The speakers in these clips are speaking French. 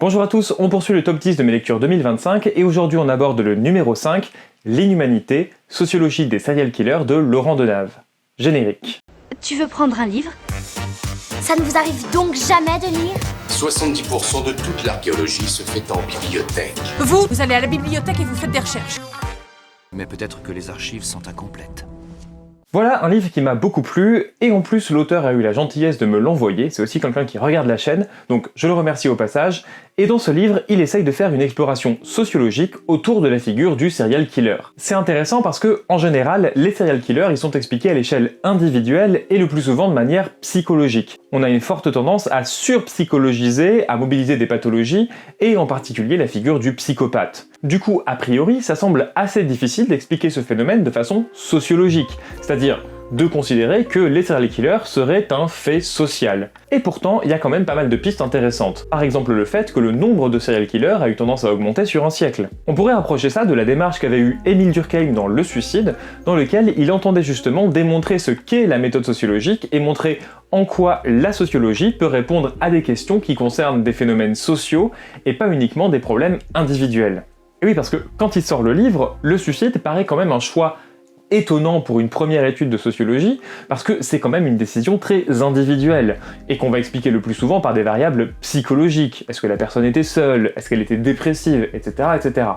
Bonjour à tous, on poursuit le top 10 de mes lectures 2025 et aujourd'hui on aborde le numéro 5, L'inhumanité, sociologie des serial killers de Laurent Denave. Générique. Tu veux prendre un livre? Ça ne vous arrive donc jamais de lire? 70% de toute l'archéologie se fait en bibliothèque. Vous allez à la bibliothèque et vous faites des recherches. Mais peut-être que les archives sont incomplètes. Voilà un livre qui m'a beaucoup plu, et en plus l'auteur a eu la gentillesse de me l'envoyer, c'est aussi quelqu'un qui regarde la chaîne, donc je le remercie au passage, et dans ce livre, il essaye de faire une exploration sociologique autour de la figure du serial killer. C'est intéressant parce que, en général, les serial killers ils sont expliqués à l'échelle individuelle et le plus souvent de manière psychologique. On a une forte tendance à surpsychologiser, à mobiliser des pathologies, et en particulier la figure du psychopathe. Du coup, a priori, ça semble assez difficile d'expliquer ce phénomène de façon sociologique, c'est-à-dire de considérer que les serial killers seraient un fait social. Et pourtant, il y a quand même pas mal de pistes intéressantes. Par exemple le fait que le nombre de serial killers a eu tendance à augmenter sur un siècle. On pourrait rapprocher ça de la démarche qu'avait eue Émile Durkheim dans Le Suicide, dans lequel il entendait justement démontrer ce qu'est la méthode sociologique et montrer en quoi la sociologie peut répondre à des questions qui concernent des phénomènes sociaux et pas uniquement des problèmes individuels. Et oui, parce que quand il sort le livre, Le Suicide paraît quand même un choix étonnant pour une première étude de sociologie, parce que c'est quand même une décision très individuelle, et qu'on va expliquer le plus souvent par des variables psychologiques. Est-ce que la personne était seule? Est-ce qu'elle était dépressive? Etc. etc.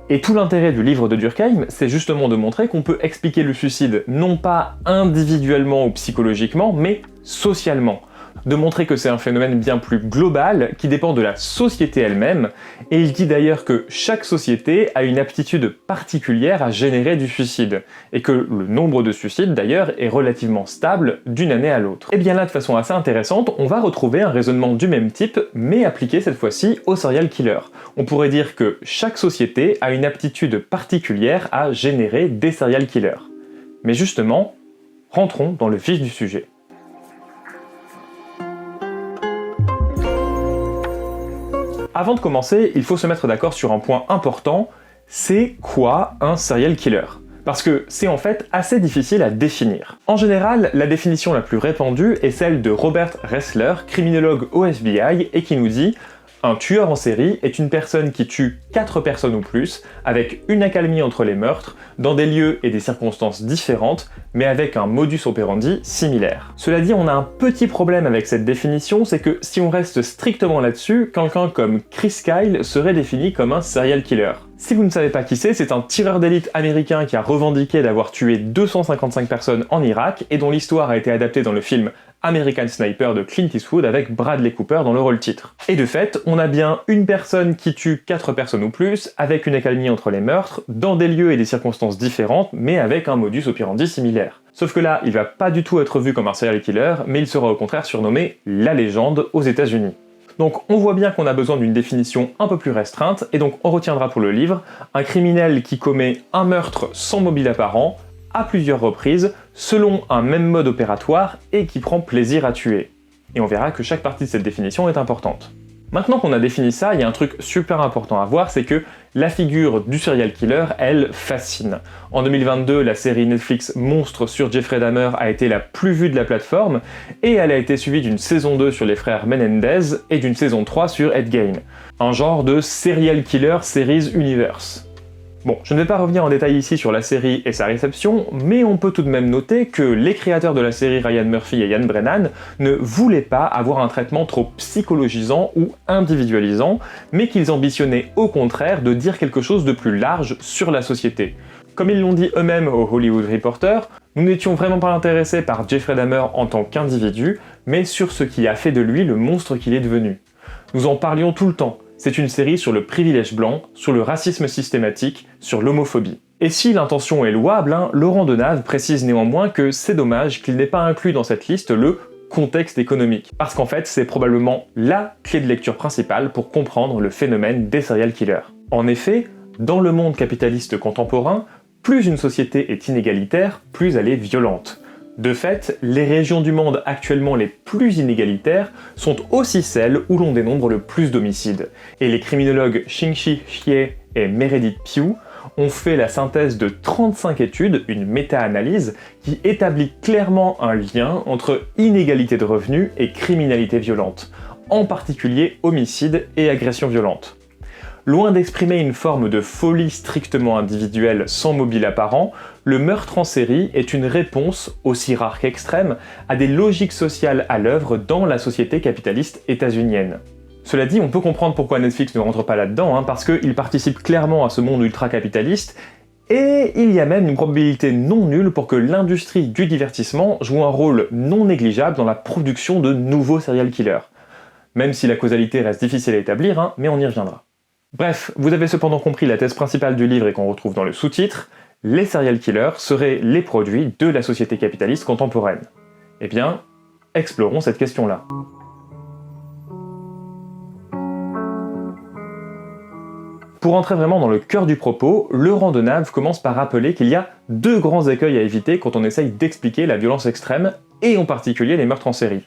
Et tout l'intérêt du livre de Durkheim, c'est justement de montrer qu'on peut expliquer le suicide non pas individuellement ou psychologiquement, mais socialement. De montrer que c'est un phénomène bien plus global qui dépend de la société elle-même, et il dit d'ailleurs que chaque société a une aptitude particulière à générer du suicide, et que le nombre de suicides d'ailleurs est relativement stable d'une année à l'autre. Et bien là, de façon assez intéressante, on va retrouver un raisonnement du même type, mais appliqué cette fois-ci au serial killer. On pourrait dire que chaque société a une aptitude particulière à générer des serial killers. Mais justement, rentrons dans le vif du sujet. Avant de commencer, il faut se mettre d'accord sur un point important, c'est quoi un serial killer? Parce que c'est en fait assez difficile à définir. En général, la définition la plus répandue est celle de Robert Ressler, criminologue au FBI, et qui nous dit « Un tueur en série est une personne qui tue 4 personnes ou plus, avec une accalmie entre les meurtres, dans des lieux et des circonstances différentes, mais avec un modus operandi similaire. » Cela dit, on a un petit problème avec cette définition, c'est que si on reste strictement là-dessus, quelqu'un comme Chris Kyle serait défini comme un serial killer. Si vous ne savez pas qui c'est un tireur d'élite américain qui a revendiqué d'avoir tué 255 personnes en Irak, et dont l'histoire a été adaptée dans le film American Sniper de Clint Eastwood avec Bradley Cooper dans le rôle titre. Et de fait, on a bien une personne qui tue 4 personnes ou plus, avec une accalmie entre les meurtres, dans des lieux et des circonstances différentes, mais avec un modus operandi similaire. Sauf que là, il va pas du tout être vu comme un serial killer, mais il sera au contraire surnommé la légende aux États-Unis. Donc on voit bien qu'on a besoin d'une définition un peu plus restreinte, et donc on retiendra pour le livre un criminel qui commet un meurtre sans mobile apparent, à plusieurs reprises, selon un même mode opératoire, et qui prend plaisir à tuer. Et on verra que chaque partie de cette définition est importante. Maintenant qu'on a défini ça, il y a un truc super important à voir, c'est que la figure du serial killer, elle, fascine. En 2022, la série Netflix Monstre sur Jeffrey Dahmer a été la plus vue de la plateforme, et elle a été suivie d'une saison 2 sur les frères Menendez, et d'une saison 3 sur Ed Gein. Un genre de serial killer series universe. Bon, je ne vais pas revenir en détail ici sur la série et sa réception, mais on peut tout de même noter que les créateurs de la série Ryan Murphy et Ian Brennan ne voulaient pas avoir un traitement trop psychologisant ou individualisant, mais qu'ils ambitionnaient au contraire de dire quelque chose de plus large sur la société. Comme ils l'ont dit eux-mêmes au Hollywood Reporter, nous n'étions vraiment pas intéressés par Jeffrey Dahmer en tant qu'individu, mais sur ce qui a fait de lui le monstre qu'il est devenu. Nous en parlions tout le temps. C'est une série sur le privilège blanc, sur le racisme systématique, sur l'homophobie. Et si l'intention est louable, Laurent Denave précise néanmoins que c'est dommage qu'il n'ait pas inclus dans cette liste le contexte économique. Parce qu'en fait, c'est probablement la clé de lecture principale pour comprendre le phénomène des serial killers. En effet, dans le monde capitaliste contemporain, plus une société est inégalitaire, plus elle est violente. De fait, les régions du monde actuellement les plus inégalitaires sont aussi celles où l'on dénombre le plus d'homicides. Et les criminologues Xingxi Xie et Meredith Pugh ont fait la synthèse de 35 études, une méta-analyse, qui établit clairement un lien entre inégalité de revenus et criminalité violente. en particulier homicides et agressions violentes. Loin d'exprimer une forme de folie strictement individuelle sans mobile apparent, le meurtre en série est une réponse, aussi rare qu'extrême, à des logiques sociales à l'œuvre dans la société capitaliste états-unienne. Cela dit, on peut comprendre pourquoi Netflix ne rentre pas là-dedans, parce qu'il participe clairement à ce monde ultra-capitaliste, et il y a même une probabilité non nulle pour que l'industrie du divertissement joue un rôle non négligeable dans la production de nouveaux serial killers. Même si la causalité reste difficile à établir, mais on y reviendra. Bref, vous avez cependant compris la thèse principale du livre et qu'on retrouve dans le sous-titre, les serial killers seraient les produits de la société capitaliste contemporaine. Eh bien, explorons cette question-là. Pour entrer vraiment dans le cœur du propos, Laurent Denave commence par rappeler qu'il y a deux grands écueils à éviter quand on essaye d'expliquer la violence extrême, et en particulier les meurtres en série.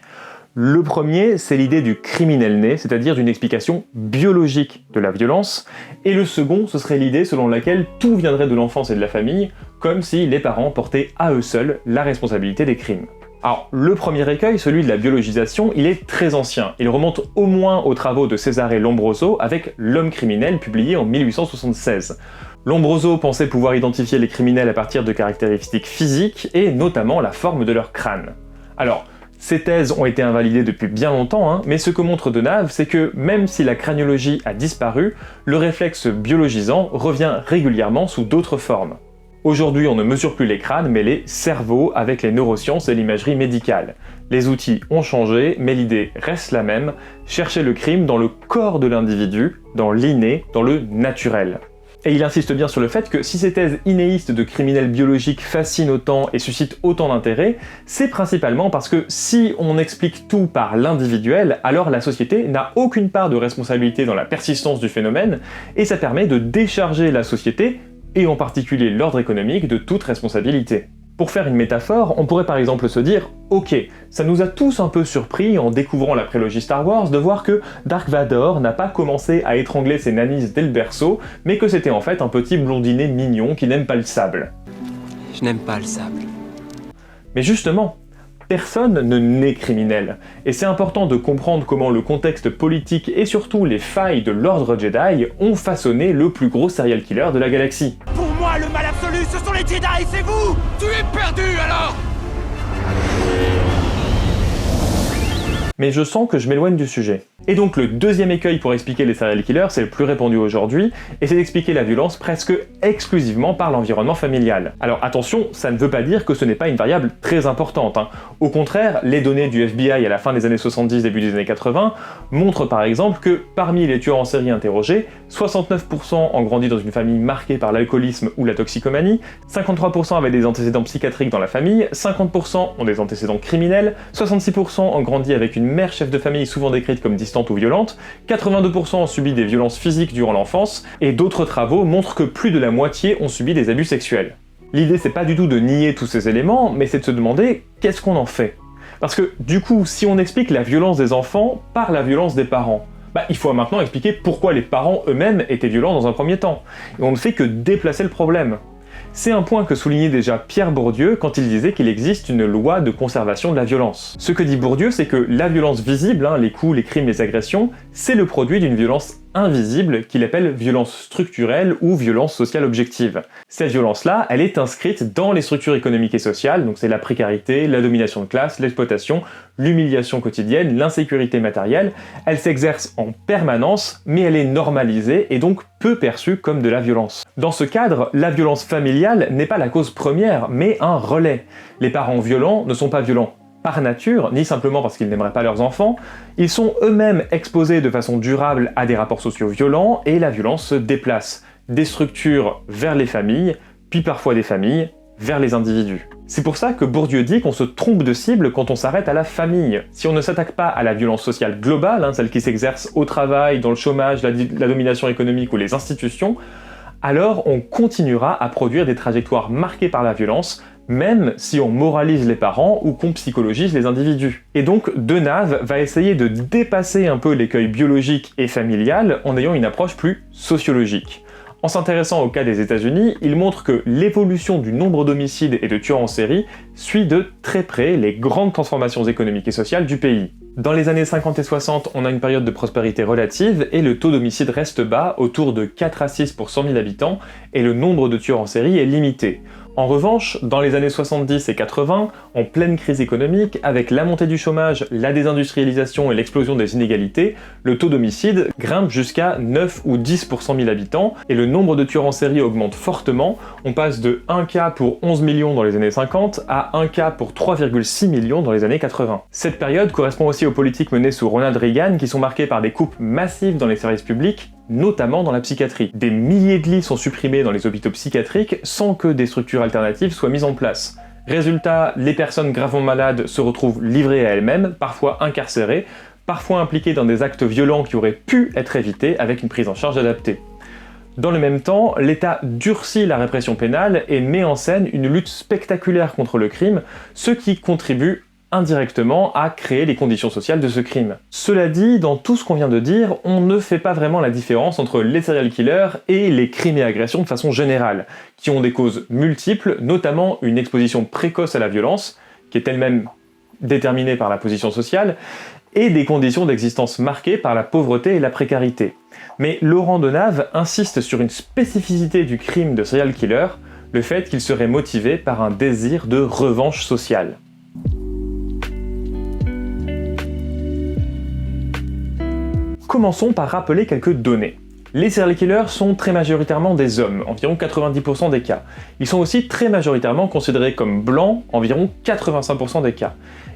Le premier, c'est l'idée du criminel né, c'est-à-dire d'une explication biologique de la violence, et le second, ce serait l'idée selon laquelle tout viendrait de l'enfance et de la famille, comme si les parents portaient à eux seuls la responsabilité des crimes. Alors, le premier écueil, celui de la biologisation, il est très ancien. Il remonte au moins aux travaux de Cesare Lombroso avec L'homme criminel, publié en 1876. Lombroso pensait pouvoir identifier les criminels à partir de caractéristiques physiques, et notamment la forme de leur crâne. Alors, ces thèses ont été invalidées depuis bien longtemps, mais ce que montre Denave, c'est que même si la craniologie a disparu, le réflexe biologisant revient régulièrement sous d'autres formes. Aujourd'hui, on ne mesure plus les crânes, mais les cerveaux avec les neurosciences et l'imagerie médicale. Les outils ont changé, mais l'idée reste la même, chercher le crime dans le corps de l'individu, dans l'inné, dans le naturel. Et il insiste bien sur le fait que si ces thèses innéistes de criminels biologiques fascinent autant et suscitent autant d'intérêt, c'est principalement parce que si on explique tout par l'individuel, alors la société n'a aucune part de responsabilité dans la persistance du phénomène, et ça permet de décharger la société, et en particulier l'ordre économique, de toute responsabilité. Pour faire une métaphore, on pourrait par exemple se dire « Ok, ça nous a tous un peu surpris en découvrant la prélogie Star Wars de voir que Dark Vador n'a pas commencé à étrangler ses nannies dès le berceau, mais que c'était en fait un petit blondinet mignon qui n'aime pas le sable. » Je n'aime pas le sable. Mais justement, personne ne naît criminel, et c'est important de comprendre comment le contexte politique et surtout les failles de l'ordre Jedi ont façonné le plus gros serial killer de la galaxie. Pour moi, le mal absolu, ce sont les Jedi, c'est vous! Tu es perdu alors! Mais je sens que je m'éloigne du sujet. Et donc le deuxième écueil pour expliquer les serial killers, c'est le plus répandu aujourd'hui, et c'est d'expliquer la violence presque exclusivement par l'environnement familial. Alors attention, ça ne veut pas dire que ce n'est pas une variable très importante. Au contraire, les données du FBI à la fin des années 70, début des années 80, montrent par exemple que parmi les tueurs en série interrogés, 69% ont grandi dans une famille marquée par l'alcoolisme ou la toxicomanie, 53% avaient des antécédents psychiatriques dans la famille, 50% ont des antécédents criminels, 66% ont grandi avec une mère chef de famille souvent décrite comme distante ou violente, 82% ont subi des violences physiques durant l'enfance, et d'autres travaux montrent que plus de la moitié ont subi des abus sexuels. L'idée c'est pas du tout de nier tous ces éléments, mais c'est de se demander qu'est-ce qu'on en fait. Parce que du coup, si on explique la violence des enfants par la violence des parents, il faut maintenant expliquer pourquoi les parents eux-mêmes étaient violents dans un premier temps. Et on ne fait que déplacer le problème. C'est un point que soulignait déjà Pierre Bourdieu quand il disait qu'il existe une loi de conservation de la violence. Ce que dit Bourdieu, c'est que la violence visible, les coups, les crimes, les agressions, c'est le produit d'une violence invisible qu'il appelle violence structurelle ou violence sociale objective. Cette violence-là, elle est inscrite dans les structures économiques et sociales, donc c'est la précarité, la domination de classe, l'exploitation, l'humiliation quotidienne, l'insécurité matérielle. Elle s'exerce en permanence, mais elle est normalisée et donc peu perçue comme de la violence. Dans ce cadre, la violence familiale n'est pas la cause première, mais un relais. Les parents violents ne sont pas violents par nature, ni simplement parce qu'ils n'aimeraient pas leurs enfants, ils sont eux-mêmes exposés de façon durable à des rapports sociaux violents et la violence se déplace des structures vers les familles, puis parfois des familles vers les individus. C'est pour ça que Bourdieu dit qu'on se trompe de cible quand on s'arrête à la famille. Si on ne s'attaque pas à la violence sociale globale, celle qui s'exerce au travail, dans le chômage, la domination économique ou les institutions, alors on continuera à produire des trajectoires marquées par la violence, même si on moralise les parents ou qu'on psychologise les individus. Et donc, Denave va essayer de dépasser un peu l'écueil biologique et familial en ayant une approche plus sociologique. En s'intéressant au cas des États-Unis, il montre que l'évolution du nombre d'homicides et de tueurs en série suit de très près les grandes transformations économiques et sociales du pays. Dans les années 50 et 60, on a une période de prospérité relative et le taux d'homicide reste bas, autour de 4 à 6 pour 100 000 habitants, et le nombre de tueurs en série est limité. En revanche, dans les années 70 et 80, en pleine crise économique, avec la montée du chômage, la désindustrialisation et l'explosion des inégalités, le taux d'homicide grimpe jusqu'à 9 ou 10 pour 100 000 habitants, et le nombre de tueurs en série augmente fortement. On passe de 1 cas pour 11 millions dans les années 50 à 1 cas pour 3,6 millions dans les années 80. Cette période correspond aussi aux politiques menées sous Ronald Reagan qui sont marquées par des coupes massives dans les services publics, notamment dans la psychiatrie. Des milliers de lits sont supprimés dans les hôpitaux psychiatriques sans que des structures alternatives soient mises en place. Résultat, les personnes gravement malades se retrouvent livrées à elles-mêmes, parfois incarcérées, parfois impliquées dans des actes violents qui auraient pu être évités avec une prise en charge adaptée. Dans le même temps, l'État durcit la répression pénale et met en scène une lutte spectaculaire contre le crime, ce qui contribue indirectement à créer les conditions sociales de ce crime. Cela dit, dans tout ce qu'on vient de dire, on ne fait pas vraiment la différence entre les serial killers et les crimes et agressions de façon générale, qui ont des causes multiples, notamment une exposition précoce à la violence, qui est elle-même déterminée par la position sociale, et des conditions d'existence marquées par la pauvreté et la précarité. Mais Laurent Denave insiste sur une spécificité du crime de serial killer, le fait qu'il serait motivé par un désir de revanche sociale. Commençons par rappeler quelques données. Les serial killers sont très majoritairement des hommes, environ 90% des cas. Ils sont aussi très majoritairement considérés comme blancs, environ 85% des cas.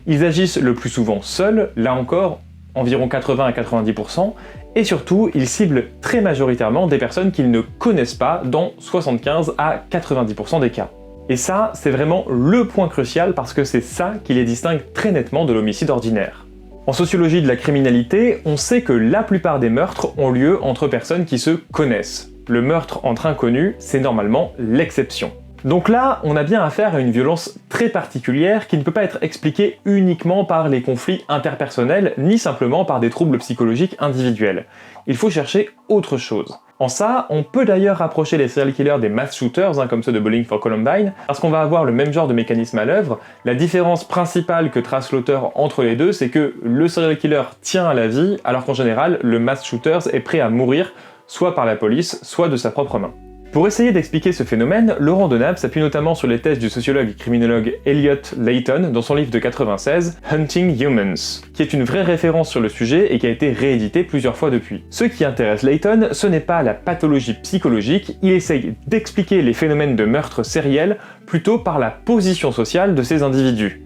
Ils agissent le plus souvent seuls, là encore, environ 80 à 90%, et surtout, ils ciblent très majoritairement des personnes qu'ils ne connaissent pas dans 75 à 90% des cas. Et ça, c'est vraiment le point crucial parce que c'est ça qui les distingue très nettement de l'homicide ordinaire. En sociologie de la criminalité, on sait que la plupart des meurtres ont lieu entre personnes qui se connaissent. Le meurtre entre inconnus, c'est normalement l'exception. Donc là, on a bien affaire à une violence très particulière qui ne peut pas être expliquée uniquement par les conflits interpersonnels, ni simplement par des troubles psychologiques individuels. Il faut chercher autre chose. En ça, on peut d'ailleurs rapprocher les serial killers des mass shooters, comme ceux de Bowling for Columbine, parce qu'on va avoir le même genre de mécanisme à l'œuvre. La différence principale que trace l'auteur entre les deux, c'est que le serial killer tient à la vie, alors qu'en général, le mass shooter est prêt à mourir, soit par la police, soit de sa propre main. Pour essayer d'expliquer ce phénomène, Laurent Denave s'appuie notamment sur les thèses du sociologue et criminologue Elliot Layton dans son livre de 1996, Hunting Humans, qui est une vraie référence sur le sujet et qui a été réédité plusieurs fois depuis. Ce qui intéresse Layton, ce n'est pas la pathologie psychologique, il essaye d'expliquer les phénomènes de meurtre sériel plutôt par la position sociale de ces individus.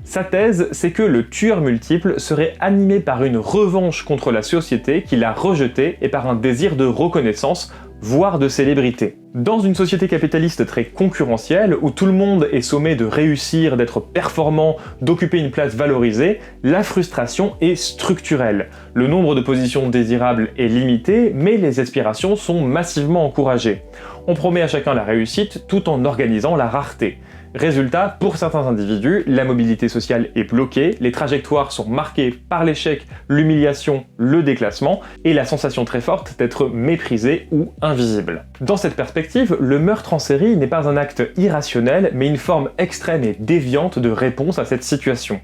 Sa thèse, c'est que le tueur multiple serait animé par une revanche contre la société qui l'a rejeté et par un désir de reconnaissance, voire de célébrité. Dans une société capitaliste très concurrentielle, où tout le monde est sommé de réussir, d'être performant, d'occuper une place valorisée, la frustration est structurelle. Le nombre de positions désirables est limité, mais les aspirations sont massivement encouragées. On promet à chacun la réussite tout en organisant la rareté. Résultat, pour certains individus, la mobilité sociale est bloquée, les trajectoires sont marquées par l'échec, l'humiliation, le déclassement, et la sensation très forte d'être méprisé ou invisible. Dans cette perspective, le meurtre en série n'est pas un acte irrationnel, mais une forme extrême et déviante de réponse à cette situation.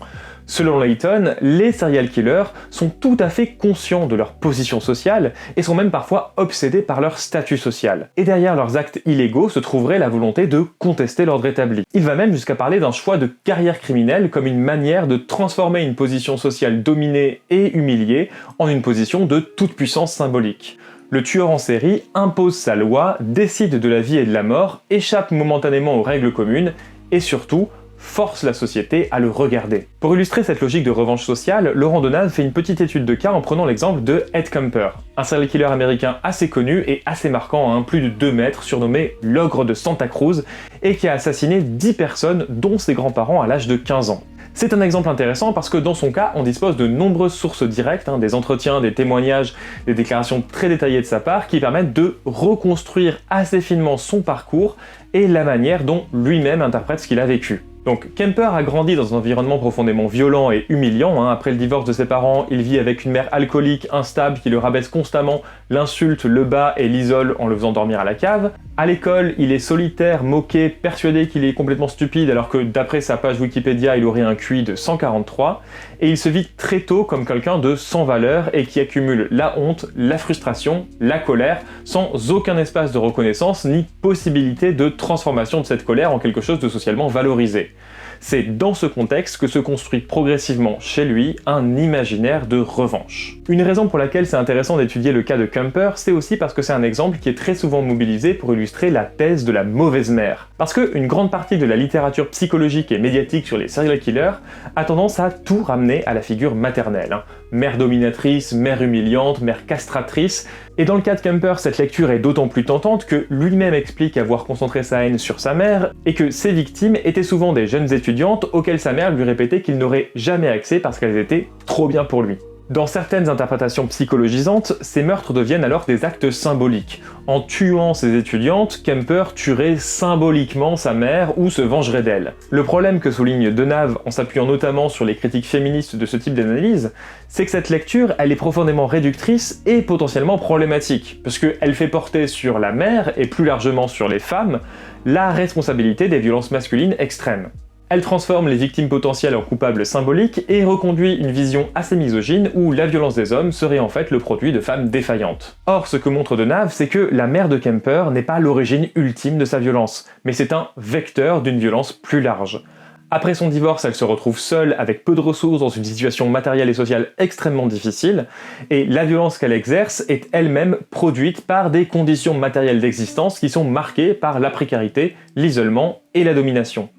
Selon Layton, les serial killers sont tout à fait conscients de leur position sociale et sont même parfois obsédés par leur statut social. Et derrière leurs actes illégaux se trouverait la volonté de contester l'ordre établi. Il va même jusqu'à parler d'un choix de carrière criminelle comme une manière de transformer une position sociale dominée et humiliée en une position de toute puissance symbolique. Le tueur en série impose sa loi, décide de la vie et de la mort, échappe momentanément aux règles communes et surtout force la société à le regarder. Pour illustrer cette logique de revanche sociale, Laurent Denave fait une petite étude de cas en prenant l'exemple de Ed Kemper, un serial killer américain assez connu et assez marquant, plus de 2 mètres, surnommé l'ogre de Santa Cruz, et qui a assassiné 10 personnes, dont ses grands-parents à l'âge de 15 ans. C'est un exemple intéressant parce que dans son cas, on dispose de nombreuses sources directes, des entretiens, des témoignages, des déclarations très détaillées de sa part qui permettent de reconstruire assez finement son parcours et la manière dont lui-même interprète ce qu'il a vécu. Donc Kemper a grandi dans un environnement profondément violent et humiliant. Après le divorce de ses parents, il vit avec une mère alcoolique, instable, qui le rabaisse constamment, l'insulte, le bat et l'isole en le faisant dormir à la cave. À l'école, il est solitaire, moqué, persuadé qu'il est complètement stupide alors que d'après sa page Wikipédia, il aurait un QI de 143, et il se vit très tôt comme quelqu'un de sans valeur et qui accumule la honte, la frustration, la colère, sans aucun espace de reconnaissance ni possibilité de transformation de cette colère en quelque chose de socialement valorisé. C'est dans ce contexte que se construit progressivement chez lui un imaginaire de revanche. Une raison pour laquelle c'est intéressant d'étudier le cas de Kemper, c'est aussi parce que c'est un exemple qui est très souvent mobilisé pour illustrer la thèse de la mauvaise mère. Parce qu'une grande partie de la littérature psychologique et médiatique sur les serial killers a tendance à tout ramener à la figure maternelle. Mère dominatrice, mère humiliante, mère castratrice. Et dans le cas de Kemper, cette lecture est d'autant plus tentante que lui-même explique avoir concentré sa haine sur sa mère, et que ses victimes étaient souvent des jeunes étudiantes auxquelles sa mère lui répétait qu'il n'aurait jamais accès parce qu'elles étaient trop bien pour lui. Dans certaines interprétations psychologisantes, ces meurtres deviennent alors des actes symboliques. En tuant ses étudiantes, Kemper tuerait symboliquement sa mère ou se vengerait d'elle. Le problème que souligne Denave en s'appuyant notamment sur les critiques féministes de ce type d'analyse, c'est que cette lecture, elle est profondément réductrice et potentiellement problématique, parce qu'elle fait porter sur la mère, et plus largement sur les femmes, la responsabilité des violences masculines extrêmes. Elle transforme les victimes potentielles en coupables symboliques et reconduit une vision assez misogyne où la violence des hommes serait en fait le produit de femmes défaillantes. Or, ce que montre Denave, c'est que la mère de Kemper n'est pas l'origine ultime de sa violence, mais c'est un vecteur d'une violence plus large. Après son divorce, elle se retrouve seule, avec peu de ressources, dans une situation matérielle et sociale extrêmement difficile, et la violence qu'elle exerce est elle-même produite par des conditions matérielles d'existence qui sont marquées par la précarité, l'isolement et la domination.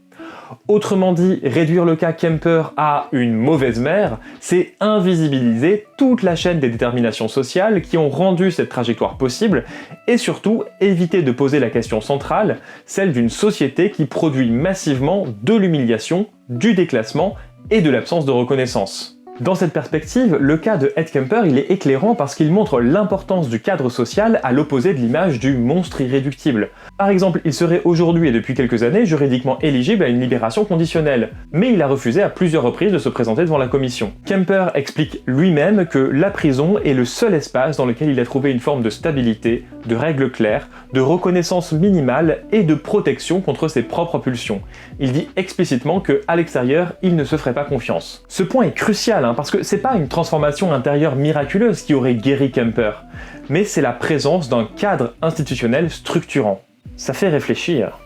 Autrement dit, réduire le cas Kemper à une mauvaise mère, c'est invisibiliser toute la chaîne des déterminations sociales qui ont rendu cette trajectoire possible, et surtout éviter de poser la question centrale, celle d'une société qui produit massivement de l'humiliation, du déclassement et de l'absence de reconnaissance. Dans cette perspective, le cas de Ed Kemper il est éclairant parce qu'il montre l'importance du cadre social à l'opposé de l'image du monstre irréductible. Par exemple, il serait aujourd'hui et depuis quelques années juridiquement éligible à une libération conditionnelle, mais il a refusé à plusieurs reprises de se présenter devant la commission. Kemper explique lui-même que la prison est le seul espace dans lequel il a trouvé une forme de stabilité, de règles claires, de reconnaissance minimale et de protection contre ses propres pulsions. Il dit explicitement qu'à l'extérieur, il ne se ferait pas confiance. Ce point est crucial, parce que c'est pas une transformation intérieure miraculeuse qui aurait guéri Kemper, mais c'est la présence d'un cadre institutionnel structurant. Ça fait réfléchir.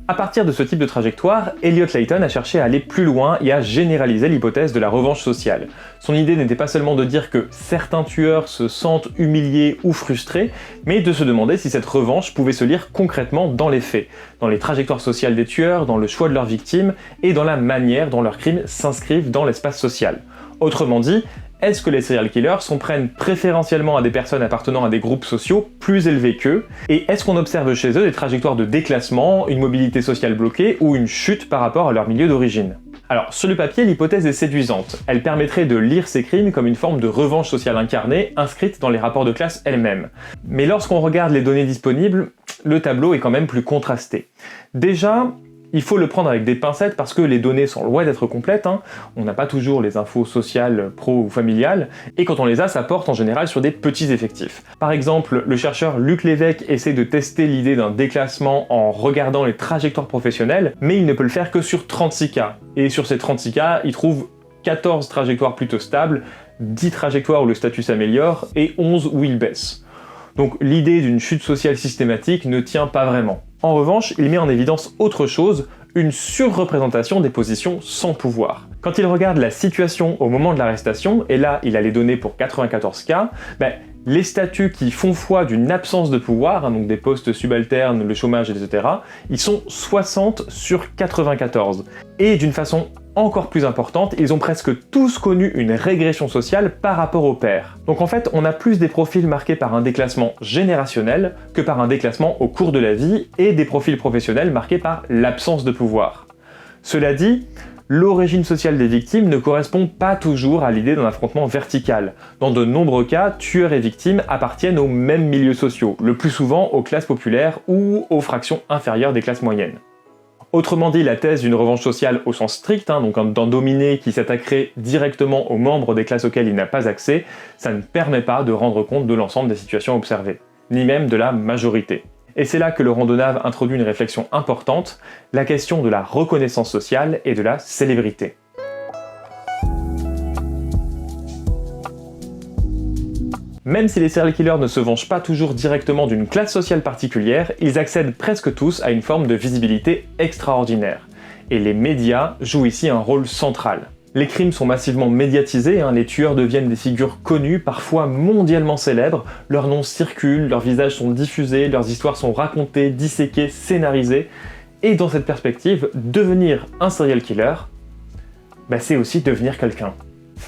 À partir de ce type de trajectoire, Eliot Layton a cherché à aller plus loin et à généraliser l'hypothèse de la revanche sociale. Son idée n'était pas seulement de dire que certains tueurs se sentent humiliés ou frustrés, mais de se demander si cette revanche pouvait se lire concrètement dans les faits, dans les trajectoires sociales des tueurs, dans le choix de leurs victimes et dans la manière dont leurs crimes s'inscrivent dans l'espace social. Autrement dit, est-ce que les serial killers s'en prennent préférentiellement à des personnes appartenant à des groupes sociaux plus élevés qu'eux? Et est-ce qu'on observe chez eux des trajectoires de déclassement, une mobilité sociale bloquée ou une chute par rapport à leur milieu d'origine? Alors, sur le papier, l'hypothèse est séduisante. Elle permettrait de lire ces crimes comme une forme de revanche sociale incarnée, inscrite dans les rapports de classe elles-mêmes. Mais lorsqu'on regarde les données disponibles, le tableau est quand même plus contrasté. Déjà, il faut le prendre avec des pincettes parce que les données sont loin d'être complètes, on n'a pas toujours les infos sociales, pro ou familiales, et quand on les a, ça porte en général sur des petits effectifs. Par exemple, le chercheur Luc Lévesque essaie de tester l'idée d'un déclassement en regardant les trajectoires professionnelles, mais il ne peut le faire que sur 36 cas. Et sur ces 36 cas, il trouve 14 trajectoires plutôt stables, 10 trajectoires où le statut s'améliore, et 11 où il baisse. Donc l'idée d'une chute sociale systématique ne tient pas vraiment. En revanche, il met en évidence autre chose, une surreprésentation des positions sans pouvoir. Quand il regarde la situation au moment de l'arrestation, et là il a les données pour 94 cas, les statuts qui font foi d'une absence de pouvoir, donc des postes subalternes, le chômage, etc., ils sont 60 sur 94. Et d'une façon encore plus importante, ils ont presque tous connu une régression sociale par rapport aux pairs. Donc en fait, on a plus des profils marqués par un déclassement générationnel que par un déclassement au cours de la vie, et des profils professionnels marqués par l'absence de pouvoir. Cela dit, l'origine sociale des victimes ne correspond pas toujours à l'idée d'un affrontement vertical. Dans de nombreux cas, tueurs et victimes appartiennent aux mêmes milieux sociaux, le plus souvent aux classes populaires ou aux fractions inférieures des classes moyennes. Autrement dit, la thèse d'une revanche sociale au sens strict, donc d'un dominé qui s'attaquerait directement aux membres des classes auxquelles il n'a pas accès, ça ne permet pas de rendre compte de l'ensemble des situations observées, ni même de la majorité. Et c'est là que Laurent Donave introduit une réflexion importante, la question de la reconnaissance sociale et de la célébrité. Même si les serial killers ne se vengent pas toujours directement d'une classe sociale particulière, ils accèdent presque tous à une forme de visibilité extraordinaire. Et les médias jouent ici un rôle central. Les crimes sont massivement médiatisés, les tueurs deviennent des figures connues, parfois mondialement célèbres, leurs noms circulent, leurs visages sont diffusés, leurs histoires sont racontées, disséquées, scénarisées. Et dans cette perspective, devenir un serial killer, c'est aussi devenir quelqu'un.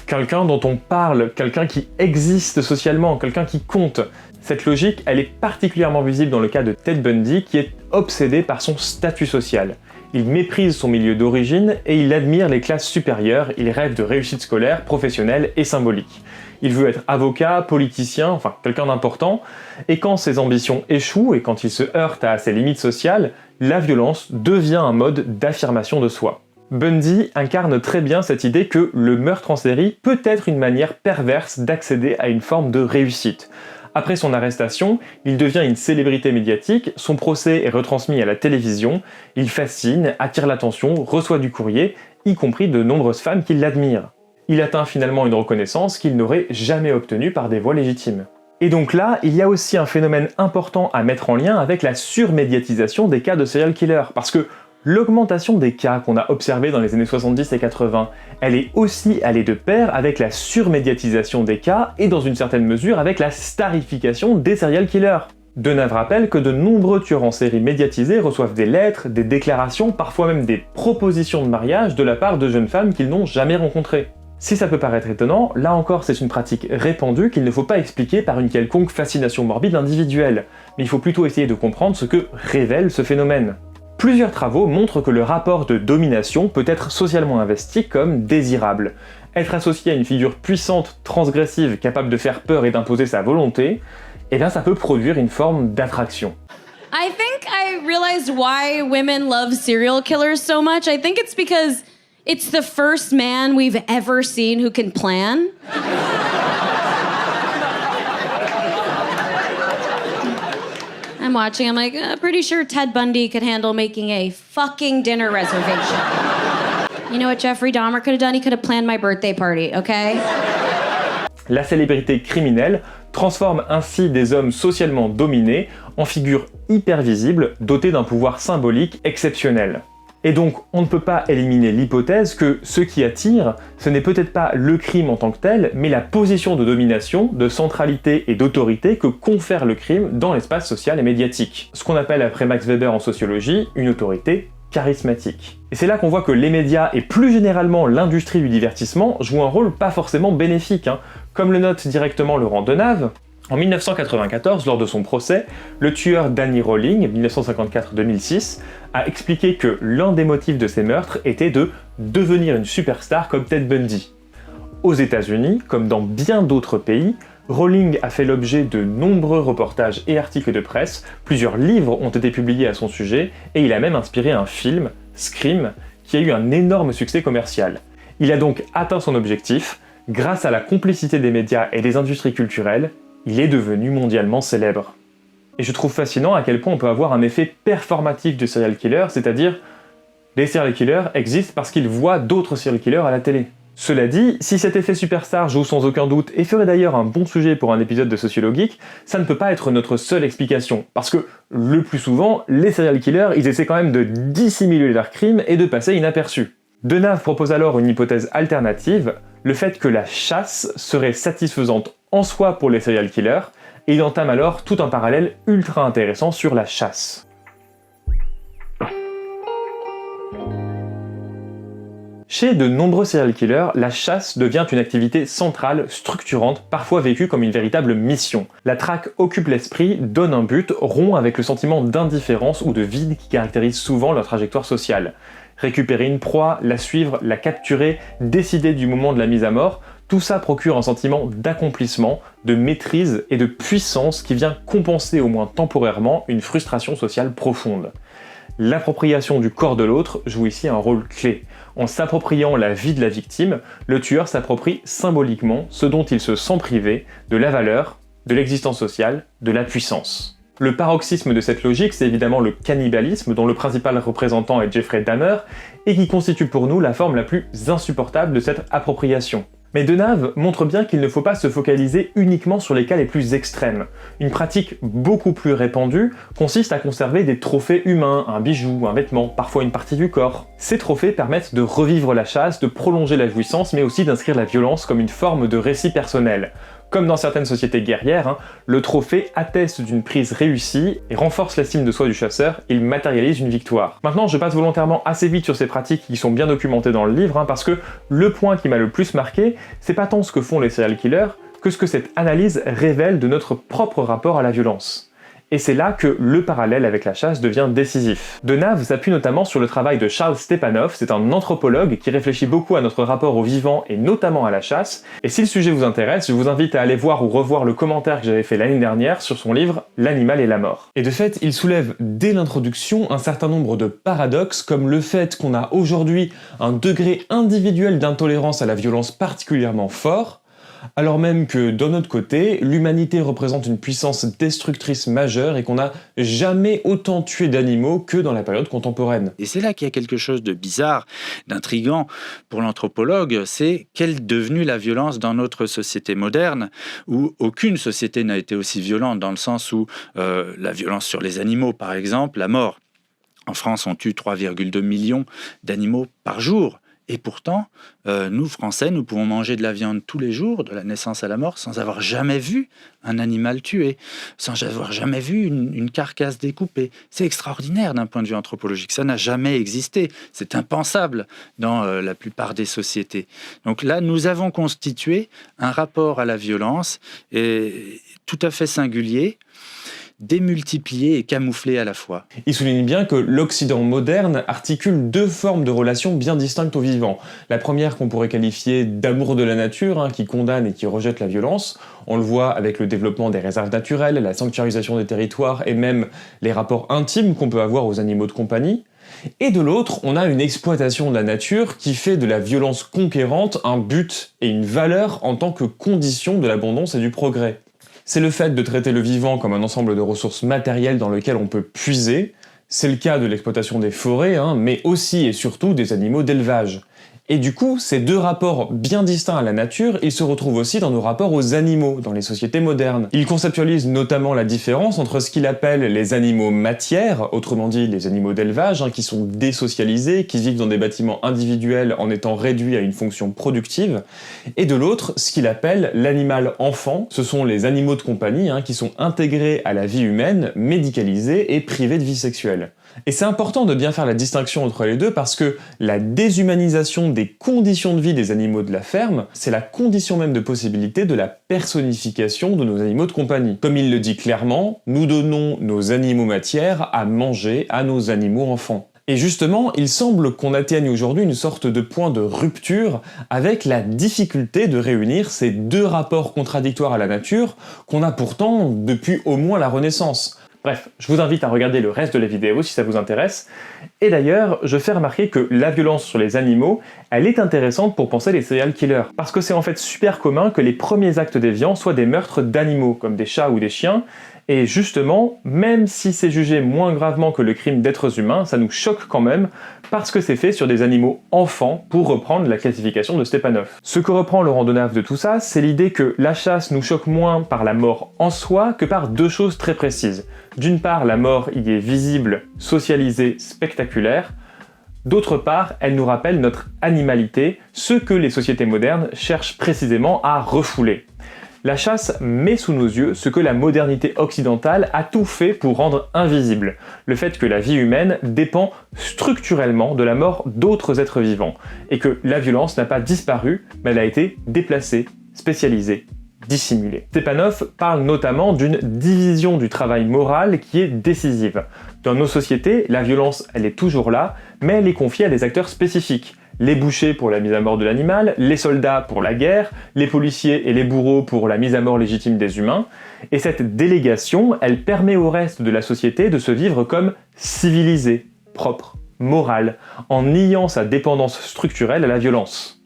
Quelqu'un dont on parle, quelqu'un qui existe socialement, quelqu'un qui compte. Cette logique, elle est particulièrement visible dans le cas de Ted Bundy, qui est obsédé par son statut social. Il méprise son milieu d'origine et il admire les classes supérieures, il rêve de réussite scolaire, professionnelle et symbolique. Il veut être avocat, politicien, enfin quelqu'un d'important, et quand ses ambitions échouent et quand il se heurte à ses limites sociales, la violence devient un mode d'affirmation de soi. Bundy incarne très bien cette idée que le meurtre en série peut être une manière perverse d'accéder à une forme de réussite. Après son arrestation, il devient une célébrité médiatique, son procès est retransmis à la télévision, il fascine, attire l'attention, reçoit du courrier, y compris de nombreuses femmes qui l'admirent. Il atteint finalement une reconnaissance qu'il n'aurait jamais obtenue par des voies légitimes. Et donc là, il y a aussi un phénomène important à mettre en lien avec la surmédiatisation des cas de serial killers, parce que l'augmentation des cas qu'on a observés dans les années 70 et 80, elle est aussi allée de pair avec la surmédiatisation des cas et dans une certaine mesure avec la starification des serial killers. Donave rappelle que de nombreux tueurs en série médiatisés reçoivent des lettres, des déclarations, parfois même des propositions de mariage de la part de jeunes femmes qu'ils n'ont jamais rencontrées. Si ça peut paraître étonnant, là encore c'est une pratique répandue qu'il ne faut pas expliquer par une quelconque fascination morbide individuelle, mais il faut plutôt essayer de comprendre ce que révèle ce phénomène. Plusieurs travaux montrent que le rapport de domination peut être socialement investi comme désirable. Être associé à une figure puissante, transgressive, capable de faire peur et d'imposer sa volonté, ça peut produire une forme d'attraction. I think I realized why women love serial killers so much. I think it's because it's the first man we've ever seen who can plan. I'm watching, I'm like, pretty sure Ted Bundy could handle making a fucking dinner reservation. You know what Jeffrey Dahmer could have done? He could have planned my birthday party, okay? La célébrité criminelle transforme ainsi des hommes socialement dominés en figures hyper visibles, dotées d'un pouvoir symbolique exceptionnel. Et donc, on ne peut pas éliminer l'hypothèse que ce qui attire, ce n'est peut-être pas le crime en tant que tel, mais la position de domination, de centralité et d'autorité que confère le crime dans l'espace social et médiatique. Ce qu'on appelle après Max Weber en sociologie, une autorité charismatique. Et c'est là qu'on voit que les médias et plus généralement l'industrie du divertissement jouent un rôle pas forcément bénéfique. Comme le note directement Laurent Donave, en 1994, lors de son procès, le tueur Danny Rolling, 1954-2006, a expliqué que l'un des motifs de ses meurtres était de devenir une superstar comme Ted Bundy. Aux États-Unis, comme dans bien d'autres pays, Rolling a fait l'objet de nombreux reportages et articles de presse, plusieurs livres ont été publiés à son sujet, et il a même inspiré un film, Scream, qui a eu un énorme succès commercial. Il a donc atteint son objectif, grâce à la complicité des médias et des industries culturelles, il est devenu mondialement célèbre. Et je trouve fascinant à quel point on peut avoir un effet performatif du serial killer, c'est-à-dire les serial killers existent parce qu'ils voient d'autres serial killers à la télé. Cela dit, si cet effet superstar joue sans aucun doute et ferait d'ailleurs un bon sujet pour un épisode de Sociologique, ça ne peut pas être notre seule explication, parce que le plus souvent, les serial killers, ils essaient quand même de dissimuler leurs crimes et de passer inaperçus. Donave propose alors une hypothèse alternative, le fait que la chasse serait satisfaisante en soi pour les serial killers, et il entame alors tout un parallèle ultra intéressant sur la chasse. Chez de nombreux serial killers, la chasse devient une activité centrale, structurante, parfois vécue comme une véritable mission. La traque occupe l'esprit, donne un but, rompt avec le sentiment d'indifférence ou de vide qui caractérise souvent leur trajectoire sociale. Récupérer une proie, la suivre, la capturer, décider du moment de la mise à mort, tout ça procure un sentiment d'accomplissement, de maîtrise et de puissance qui vient compenser au moins temporairement une frustration sociale profonde. L'appropriation du corps de l'autre joue ici un rôle clé. En s'appropriant la vie de la victime, le tueur s'approprie symboliquement ce dont il se sent privé, de la valeur, de l'existence sociale, de la puissance. Le paroxysme de cette logique, c'est évidemment le cannibalisme, dont le principal représentant est Jeffrey Dahmer, et qui constitue pour nous la forme la plus insupportable de cette appropriation. Mais Deneuve montre bien qu'il ne faut pas se focaliser uniquement sur les cas les plus extrêmes. Une pratique beaucoup plus répandue consiste à conserver des trophées humains, un bijou, un vêtement, parfois une partie du corps. Ces trophées permettent de revivre la chasse, de prolonger la jouissance, mais aussi d'inscrire la violence comme une forme de récit personnel. Comme dans certaines sociétés guerrières, le trophée atteste d'une prise réussie et renforce l'estime de soi du chasseur, il matérialise une victoire. Maintenant, je passe volontairement assez vite sur ces pratiques qui sont bien documentées dans le livre, parce que le point qui m'a le plus marqué, c'est pas tant ce que font les serial killers, que ce que cette analyse révèle de notre propre rapport à la violence. Et c'est là que le parallèle avec la chasse devient décisif. Deneuve s'appuie notamment sur le travail de Charles Stepanov, c'est un anthropologue qui réfléchit beaucoup à notre rapport au vivant et notamment à la chasse. Et si le sujet vous intéresse, je vous invite à aller voir ou revoir le commentaire que j'avais fait l'année dernière sur son livre « L'animal et la mort ». Et de fait, il soulève dès l'introduction un certain nombre de paradoxes, comme le fait qu'on a aujourd'hui un degré individuel d'intolérance à la violence particulièrement fort, alors même que, d'un autre côté, l'humanité représente une puissance destructrice majeure et qu'on n'a jamais autant tué d'animaux que dans la période contemporaine. Et c'est là qu'il y a quelque chose de bizarre, d'intriguant pour l'anthropologue, c'est quelle est devenue la violence dans notre société moderne, où aucune société n'a été aussi violente, dans le sens où la violence sur les animaux, par exemple, la mort. En France, on tue 3,2 millions d'animaux par jour. Et pourtant, nous, Français, nous pouvons manger de la viande tous les jours, de la naissance à la mort, sans avoir jamais vu un animal tué, sans avoir jamais vu une carcasse découpée. C'est extraordinaire d'un point de vue anthropologique. Ça n'a jamais existé. C'est impensable dans la plupart des sociétés. Donc là, nous avons constitué un rapport à la violence tout à fait singulier, démultiplié et camouflé à la fois. Il souligne bien que l'Occident moderne articule deux formes de relations bien distinctes au vivant. La première qu'on pourrait qualifier d'amour de la nature, qui condamne et qui rejette la violence. On le voit avec le développement des réserves naturelles, la sanctuarisation des territoires et même les rapports intimes qu'on peut avoir aux animaux de compagnie. Et de l'autre, on a une exploitation de la nature qui fait de la violence conquérante un but et une valeur en tant que condition de l'abondance et du progrès. C'est le fait de traiter le vivant comme un ensemble de ressources matérielles dans lequel on peut puiser. C'est le cas de l'exploitation des forêts, mais aussi et surtout des animaux d'élevage. Et du coup, ces deux rapports bien distincts à la nature, ils se retrouvent aussi dans nos rapports aux animaux, dans les sociétés modernes. Il conceptualise notamment la différence entre ce qu'il appelle les animaux matières, autrement dit les animaux d'élevage, qui sont désocialisés, qui vivent dans des bâtiments individuels en étant réduits à une fonction productive, et de l'autre, ce qu'il appelle l'animal enfant, ce sont les animaux de compagnie qui sont intégrés à la vie humaine, médicalisés et privés de vie sexuelle. Et c'est important de bien faire la distinction entre les deux parce que la déshumanisation des conditions de vie des animaux de la ferme, c'est la condition même de possibilité de la personnification de nos animaux de compagnie. Comme il le dit clairement, nous donnons nos animaux matières à manger à nos animaux enfants. Et justement, il semble qu'on atteigne aujourd'hui une sorte de point de rupture avec la difficulté de réunir ces deux rapports contradictoires à la nature qu'on a pourtant depuis au moins la Renaissance. Bref, je vous invite à regarder le reste de la vidéo si ça vous intéresse. Et d'ailleurs, je fais remarquer que la violence sur les animaux, elle est intéressante pour penser les serial killers. Parce que c'est en fait super commun que les premiers actes déviants soient des meurtres d'animaux, comme des chats ou des chiens. Et justement, même si c'est jugé moins gravement que le crime d'êtres humains, ça nous choque quand même, parce que c'est fait sur des animaux enfants, pour reprendre la classification de Stepanov. Ce que reprend Laurent Deneuve de tout ça, c'est l'idée que la chasse nous choque moins par la mort en soi que par deux choses très précises. D'une part, la mort y est visible, socialisée, spectaculaire. D'autre part, elle nous rappelle notre animalité, ce que les sociétés modernes cherchent précisément à refouler. La chasse met sous nos yeux ce que la modernité occidentale a tout fait pour rendre invisible, le fait que la vie humaine dépend structurellement de la mort d'autres êtres vivants, et que la violence n'a pas disparu, mais elle a été déplacée, spécialisée, dissimulée. Stepanov parle notamment d'une division du travail moral qui est décisive. Dans nos sociétés, la violence, elle est toujours là, mais elle est confiée à des acteurs spécifiques. Les bouchers pour la mise à mort de l'animal, les soldats pour la guerre, les policiers et les bourreaux pour la mise à mort légitime des humains. Et cette délégation, elle permet au reste de la société de se vivre comme civilisé, propre, moral, en niant sa dépendance structurelle à la violence.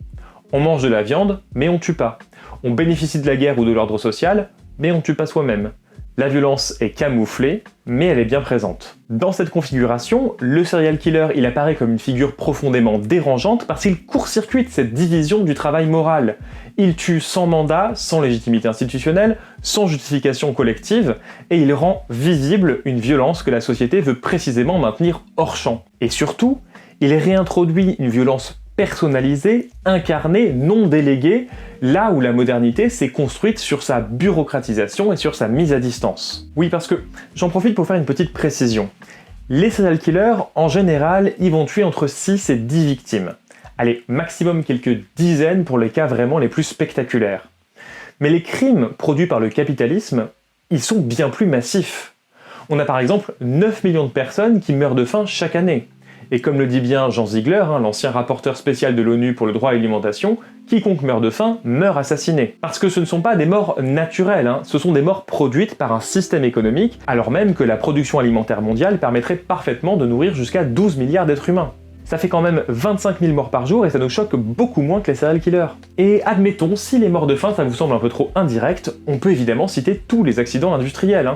On mange de la viande, mais on tue pas. On bénéficie de la guerre ou de l'ordre social, mais on tue pas soi-même. La violence est camouflée, mais elle est bien présente. Dans cette configuration, le serial killer, il apparaît comme une figure profondément dérangeante parce qu'il court-circuite cette division du travail moral. Il tue sans mandat, sans légitimité institutionnelle, sans justification collective, et il rend visible une violence que la société veut précisément maintenir hors champ. Et surtout, il réintroduit une violence personnalisée, incarnée, non déléguée, là où la modernité s'est construite sur sa bureaucratisation et sur sa mise à distance. Oui, parce que j'en profite pour faire une petite précision. Les serial killers, en général, ils vont tuer entre 6 et 10 victimes. Allez, maximum quelques dizaines pour les cas vraiment les plus spectaculaires. Mais les crimes produits par le capitalisme, ils sont bien plus massifs. On a par exemple 9 millions de personnes qui meurent de faim chaque année. Et comme le dit bien Jean Ziegler, l'ancien rapporteur spécial de l'ONU pour le droit à l'alimentation, quiconque meurt de faim meurt assassiné. Parce que ce ne sont pas des morts naturelles, ce sont des morts produites par un système économique, alors même que la production alimentaire mondiale permettrait parfaitement de nourrir jusqu'à 12 milliards d'êtres humains. Ça fait quand même 25 000 morts par jour et ça nous choque beaucoup moins que les serial killers. Et admettons, si les morts de faim ça vous semble un peu trop indirect, on peut évidemment citer tous les accidents industriels.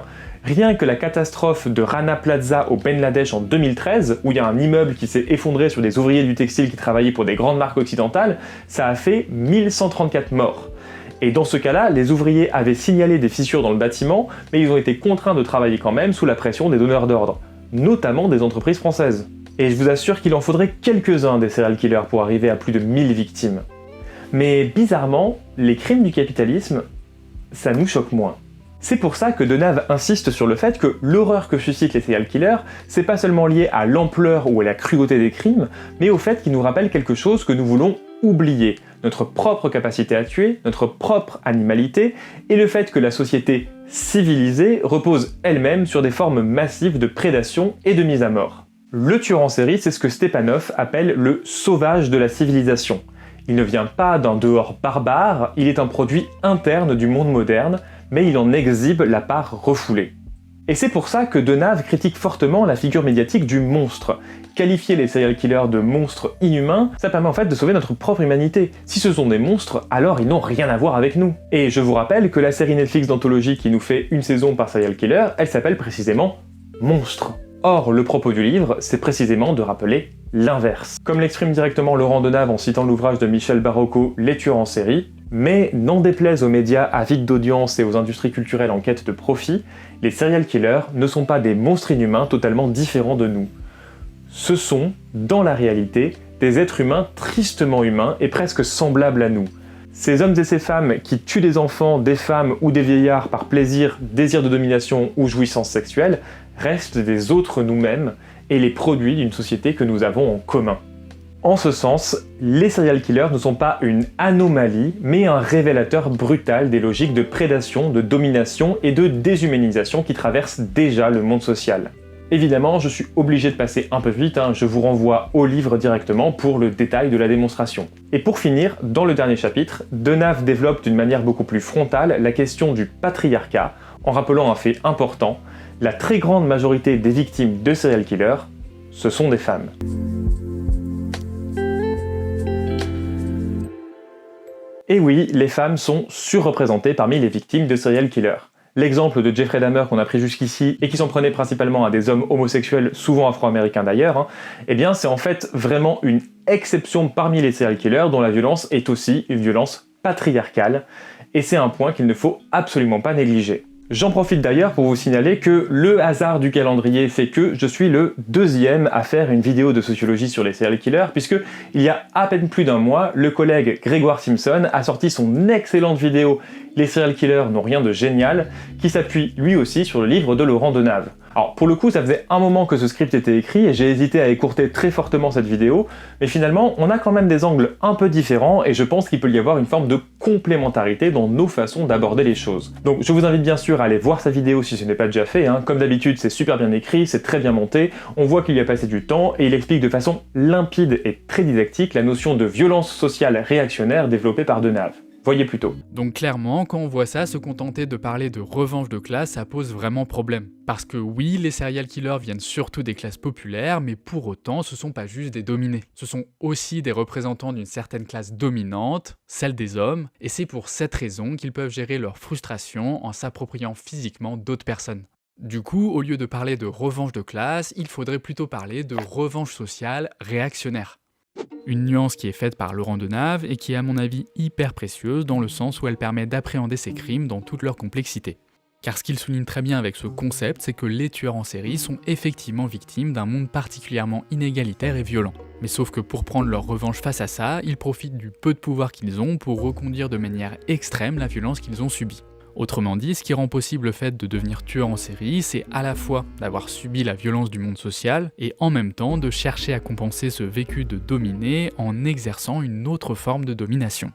Rien que la catastrophe de Rana Plaza au Bangladesh en 2013, où il y a un immeuble qui s'est effondré sur des ouvriers du textile qui travaillaient pour des grandes marques occidentales, ça a fait 1134 morts. Et dans ce cas-là, les ouvriers avaient signalé des fissures dans le bâtiment, mais ils ont été contraints de travailler quand même sous la pression des donneurs d'ordre, notamment des entreprises françaises. Et je vous assure qu'il en faudrait quelques-uns des serial killers pour arriver à plus de 1000 victimes. Mais bizarrement, les crimes du capitalisme, ça nous choque moins. C'est pour ça que Denave insiste sur le fait que l'horreur que suscitent les serial killers, c'est pas seulement lié à l'ampleur ou à la cruauté des crimes, mais au fait qu'ils nous rappellent quelque chose que nous voulons oublier, notre propre capacité à tuer, notre propre animalité, et le fait que la société civilisée repose elle-même sur des formes massives de prédation et de mise à mort. Le tueur en série, c'est ce que Stepanov appelle le sauvage de la civilisation. Il ne vient pas d'un dehors barbare, il est un produit interne du monde moderne, mais il en exhibe la part refoulée. Et c'est pour ça que Denave critique fortement la figure médiatique du monstre. Qualifier les serial killers de monstres inhumains, ça permet en fait de sauver notre propre humanité. Si ce sont des monstres, alors ils n'ont rien à voir avec nous. Et je vous rappelle que la série Netflix d'anthologie qui nous fait une saison par serial killer, elle s'appelle précisément Monstre. Or, le propos du livre, c'est précisément de rappeler l'inverse. Comme l'exprime directement Laurent Denave en citant l'ouvrage de Michel Barocco, Les tueurs en série, mais n'en déplaise aux médias avides d'audience et aux industries culturelles en quête de profit, les serial killers ne sont pas des monstres inhumains totalement différents de nous. Ce sont, dans la réalité, des êtres humains tristement humains et presque semblables à nous. Ces hommes et ces femmes qui tuent des enfants, des femmes ou des vieillards par plaisir, désir de domination ou jouissance sexuelle restent des autres nous-mêmes et les produits d'une société que nous avons en commun. En ce sens, les serial killers ne sont pas une anomalie, mais un révélateur brutal des logiques de prédation, de domination et de déshumanisation qui traversent déjà le monde social. Évidemment, je suis obligé de passer un peu vite, je vous renvoie au livre directement pour le détail de la démonstration. Et pour finir, dans le dernier chapitre, Denave développe d'une manière beaucoup plus frontale la question du patriarcat, en rappelant un fait important, la très grande majorité des victimes de serial killers, ce sont des femmes. Et oui, les femmes sont surreprésentées parmi les victimes de serial killers. L'exemple de Jeffrey Dahmer qu'on a pris jusqu'ici, et qui s'en prenait principalement à des hommes homosexuels, souvent afro-américains d'ailleurs, eh bien c'est en fait vraiment une exception parmi les serial killers dont la violence est aussi une violence patriarcale, et c'est un point qu'il ne faut absolument pas négliger. J'en profite d'ailleurs pour vous signaler que le hasard du calendrier fait que je suis le deuxième à faire une vidéo de sociologie sur les serial killers, puisque il y a à peine plus d'un mois, le collègue Grégoire Simpson a sorti son excellente vidéo « Les serial killers n'ont rien de génial », qui s'appuie lui aussi sur le livre de Laurent Denave. Alors pour le coup, ça faisait un moment que ce script était écrit et j'ai hésité à écourter très fortement cette vidéo, mais finalement, on a quand même des angles un peu différents et je pense qu'il peut y avoir une forme de complémentarité dans nos façons d'aborder les choses. Donc je vous invite bien sûr à aller voir sa vidéo si ce n'est pas déjà fait, Comme d'habitude, c'est super bien écrit, c'est très bien monté, on voit qu'il y a passé du temps et il explique de façon limpide et très didactique la notion de violence sociale réactionnaire développée par Denave. Voyez plutôt. Donc clairement, quand on voit ça, se contenter de parler de revanche de classe, ça pose vraiment problème. Parce que oui, les serial killers viennent surtout des classes populaires, mais pour autant, ce sont pas juste des dominés. Ce sont aussi des représentants d'une certaine classe dominante, celle des hommes, et c'est pour cette raison qu'ils peuvent gérer leur frustration en s'appropriant physiquement d'autres personnes. Du coup, au lieu de parler de revanche de classe, il faudrait plutôt parler de revanche sociale réactionnaire. Une nuance qui est faite par Laurent Denave et qui est à mon avis hyper précieuse dans le sens où elle permet d'appréhender ces crimes dans toute leur complexité. Car ce qu'il souligne très bien avec ce concept, c'est que les tueurs en série sont effectivement victimes d'un monde particulièrement inégalitaire et violent. Mais sauf que pour prendre leur revanche face à ça, ils profitent du peu de pouvoir qu'ils ont pour reconduire de manière extrême la violence qu'ils ont subie. Autrement dit, ce qui rend possible le fait de devenir tueur en série, c'est à la fois d'avoir subi la violence du monde social et en même temps de chercher à compenser ce vécu de dominé en exerçant une autre forme de domination.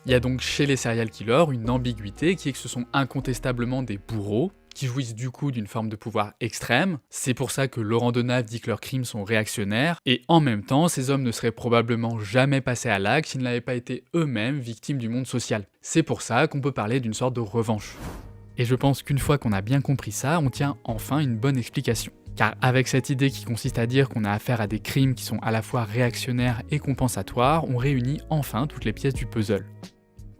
Il y a donc chez les serial killers une ambiguïté qui est que ce sont incontestablement des bourreaux, qui jouissent du coup d'une forme de pouvoir extrême. C'est pour ça que Laurent Denave dit que leurs crimes sont réactionnaires, et en même temps, ces hommes ne seraient probablement jamais passés à l'acte s'ils n'avaient pas été eux-mêmes victimes du monde social. C'est pour ça qu'on peut parler d'une sorte de revanche. Et je pense qu'une fois qu'on a bien compris ça, on tient enfin une bonne explication. Car avec cette idée qui consiste à dire qu'on a affaire à des crimes qui sont à la fois réactionnaires et compensatoires, on réunit enfin toutes les pièces du puzzle.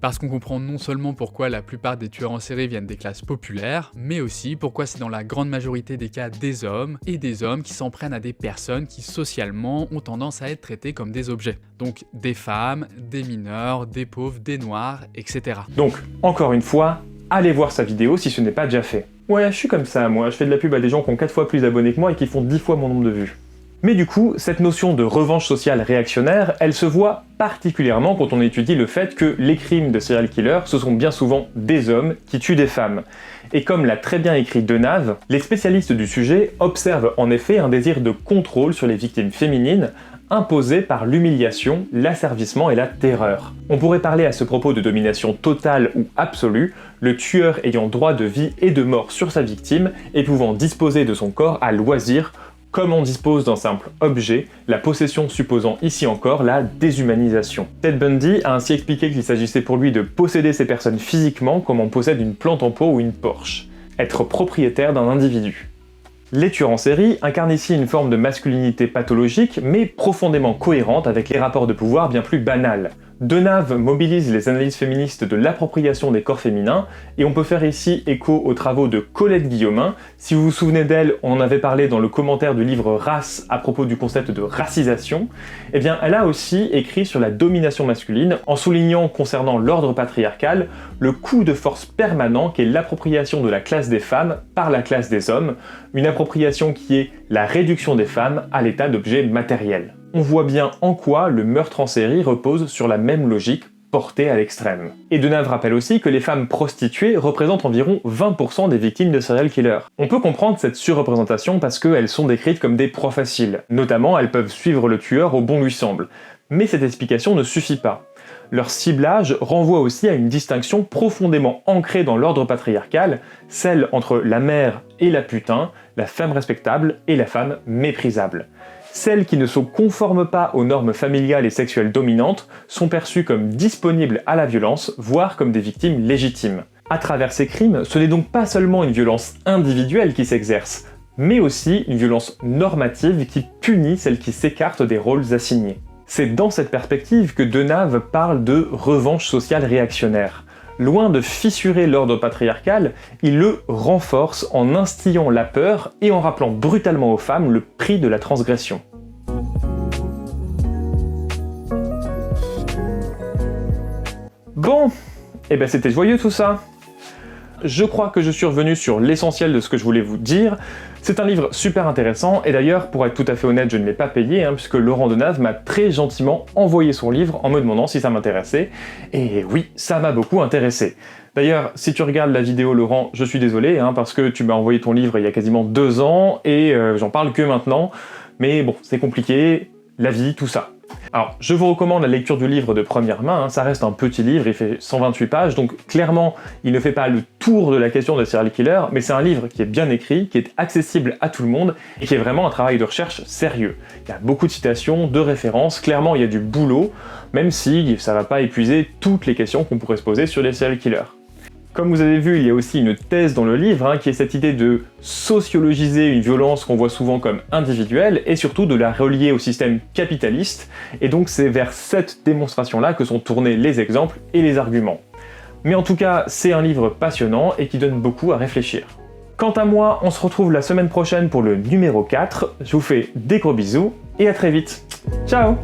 Parce qu'on comprend non seulement pourquoi la plupart des tueurs en série viennent des classes populaires, mais aussi pourquoi c'est dans la grande majorité des cas des hommes, et des hommes qui s'en prennent à des personnes qui socialement ont tendance à être traitées comme des objets. Donc des femmes, des mineurs, des pauvres, des noirs, etc. Donc, encore une fois, allez voir sa vidéo si ce n'est pas déjà fait. Ouais, je suis comme ça, moi, je fais de la pub à des gens qui ont 4 fois plus d'abonnés que moi et qui font 10 fois mon nombre de vues. Mais du coup, cette notion de revanche sociale réactionnaire, elle se voit particulièrement quand on étudie le fait que les crimes de serial killers, ce sont bien souvent des hommes qui tuent des femmes. Et comme l'a très bien écrit Denave, les spécialistes du sujet observent en effet un désir de contrôle sur les victimes féminines, imposé par l'humiliation, l'asservissement et la terreur. On pourrait parler à ce propos de domination totale ou absolue, le tueur ayant droit de vie et de mort sur sa victime et pouvant disposer de son corps à loisir, comme on dispose d'un simple objet, la possession supposant ici encore la déshumanisation. Ted Bundy a ainsi expliqué qu'il s'agissait pour lui de posséder ces personnes physiquement comme on possède une plante en pot ou une Porsche, être propriétaire d'un individu. Les tueurs en série incarnent ici une forme de masculinité pathologique mais profondément cohérente avec les rapports de pouvoir bien plus banals. Denave mobilise les analyses féministes de l'appropriation des corps féminins, et on peut faire ici écho aux travaux de Colette Guillaumin. Si vous vous souvenez d'elle, on en avait parlé dans le commentaire du livre Race à propos du concept de racisation. Eh bien, elle a aussi écrit sur la domination masculine, en soulignant concernant l'ordre patriarcal, le coup de force permanent qu'est l'appropriation de la classe des femmes par la classe des hommes, une appropriation qui est la réduction des femmes à l'état d'objet matériel. On voit bien en quoi le meurtre en série repose sur la même logique portée à l'extrême. Et Denave rappelle aussi que les femmes prostituées représentent environ 20% des victimes de serial killers. On peut comprendre cette surreprésentation parce qu'elles sont décrites comme des proies faciles. Notamment, elles peuvent suivre le tueur au bon lui semble. Mais cette explication ne suffit pas. Leur ciblage renvoie aussi à une distinction profondément ancrée dans l'ordre patriarcal, celle entre la mère et la putain, la femme respectable et la femme méprisable. Celles qui ne se conforment pas aux normes familiales et sexuelles dominantes sont perçues comme disponibles à la violence, voire comme des victimes légitimes. À travers ces crimes, ce n'est donc pas seulement une violence individuelle qui s'exerce, mais aussi une violence normative qui punit celles qui s'écartent des rôles assignés. C'est dans cette perspective que Denave parle de revanche sociale réactionnaire. Loin de fissurer l'ordre patriarcal, il le renforce en instillant la peur et en rappelant brutalement aux femmes le prix de la transgression. Bon, et ben c'était joyeux tout ça. Je crois que je suis revenu sur l'essentiel de ce que je voulais vous dire. C'est un livre super intéressant, et d'ailleurs, pour être tout à fait honnête, je ne l'ai pas payé, puisque Laurent Denave m'a très gentiment envoyé son livre en me demandant si ça m'intéressait, et oui, ça m'a beaucoup intéressé. D'ailleurs, si tu regardes la vidéo, Laurent, je suis désolé, parce que tu m'as envoyé ton livre il y a quasiment 2 ans, et j'en parle que maintenant, mais bon, c'est compliqué, la vie, tout ça. Alors, je vous recommande la lecture du livre de première main, ça reste un petit livre, il fait 128 pages, donc clairement, il ne fait pas le tour de la question des serial killers, mais c'est un livre qui est bien écrit, qui est accessible à tout le monde, et qui est vraiment un travail de recherche sérieux. Il y a beaucoup de citations, de références, clairement il y a du boulot, même si ça va pas épuiser toutes les questions qu'on pourrait se poser sur les serial killers. Comme vous avez vu, il y a aussi une thèse dans le livre, qui est cette idée de sociologiser une violence qu'on voit souvent comme individuelle, et surtout de la relier au système capitaliste, et donc c'est vers cette démonstration-là que sont tournés les exemples et les arguments. Mais en tout cas, c'est un livre passionnant et qui donne beaucoup à réfléchir. Quant à moi, on se retrouve la semaine prochaine pour le numéro 4, je vous fais des gros bisous, et à très vite. Ciao!